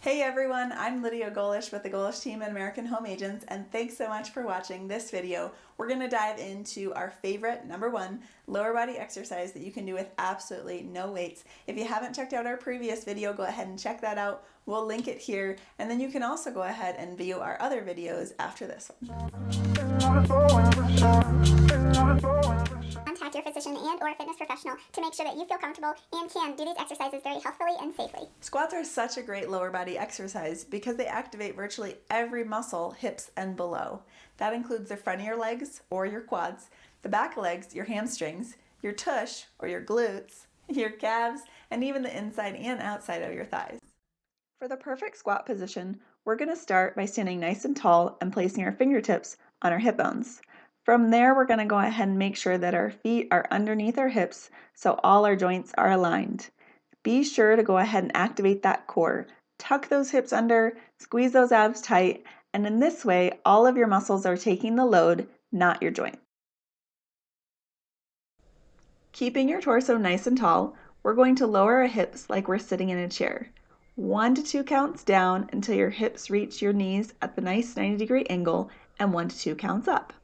Hey everyone, I'm Lydia Golish with the Golish team at American Home Agents, and thanks so much for watching this video. We're going to dive into our favorite, number one, lower body exercise that you can do with absolutely no weights. If you haven't checked out our previous video, go ahead and check that out. We'll link it here, and then you can also go ahead and view our other videos after this one. Contact your physician and or fitness professional to make sure that you feel comfortable and can do these exercises very healthfully and safely. Squats are such a great lower body exercise because they activate virtually every muscle, hips and below. That includes the front of your legs or your quads, the back of legs, your hamstrings, your tush or your glutes, your calves, and even the inside and outside of your thighs. For the perfect squat position, we're going to start by standing nice and tall and placing our fingertips on our hip bones. From there, we're going to go ahead and make sure that our feet are underneath our hips so all our joints are aligned. Be sure to go ahead and activate that core. Tuck those hips under, squeeze those abs tight, and in this way, all of your muscles are taking the load, not your joint. Keeping your torso nice and tall, we're going to lower our hips like we're sitting in a chair. 1 to 2 counts down until your hips reach your knees at the nice 90-degree angle, and 1 to 2 counts up.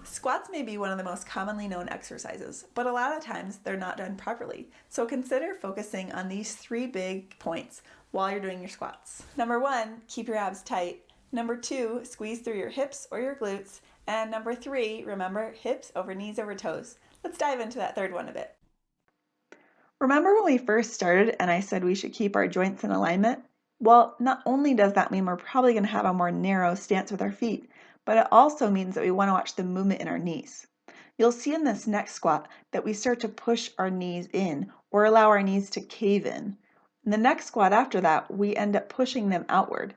Squats may be one of the most commonly known exercises, but a lot of times they're not done properly. So consider focusing on these 3 big points while you're doing your squats. Number 1, keep your abs tight. Number 2, squeeze through your hips or your glutes. And number 3, remember, hips over knees over toes. Let's dive into that third one a bit. Remember when we first started and I said we should keep our joints in alignment? Well, not only does that mean we're probably going to have a more narrow stance with our feet, but it also means that we want to watch the movement in our knees. You'll see in this next squat that we start to push our knees in or allow our knees to cave in. In the next squat after that, we end up pushing them outward.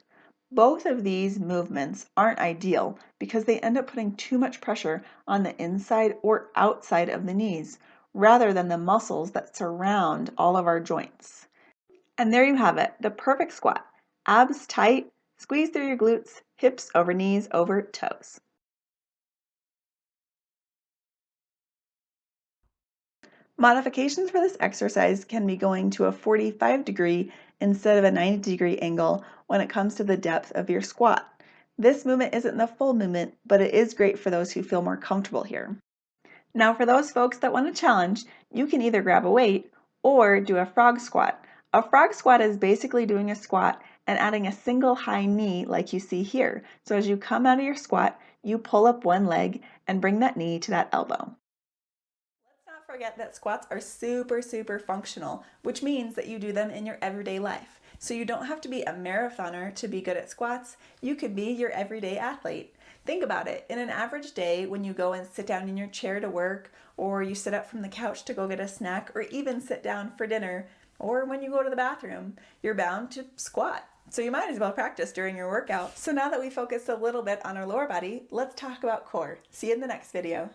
Both of these movements aren't ideal because they end up putting too much pressure on the inside or outside of the knees, rather than the muscles that surround all of our joints. And there you have it, the perfect squat. Abs tight, squeeze through your glutes, hips over knees over toes. Modifications for this exercise can be going to a 45-degree instead of a 90-degree angle when it comes to the depth of your squat. This movement isn't the full movement, but it is great for those who feel more comfortable here. Now for those folks that want a challenge, you can either grab a weight or do a frog squat. A frog squat is basically doing a squat and adding a single high knee like you see here. So as you come out of your squat, you pull up one leg and bring that knee to that elbow. Let's not forget that squats are super functional, which means that you do them in your everyday life. So you don't have to be a marathoner to be good at squats. You could be your everyday athlete. Think about it. In an average day, when you go and sit down in your chair to work, or you sit up from the couch to go get a snack, or even sit down for dinner, or when you go to the bathroom, you're bound to squat. So you might as well practice during your workout. So now that we focused a little bit on our lower body, let's talk about core. See you in the next video.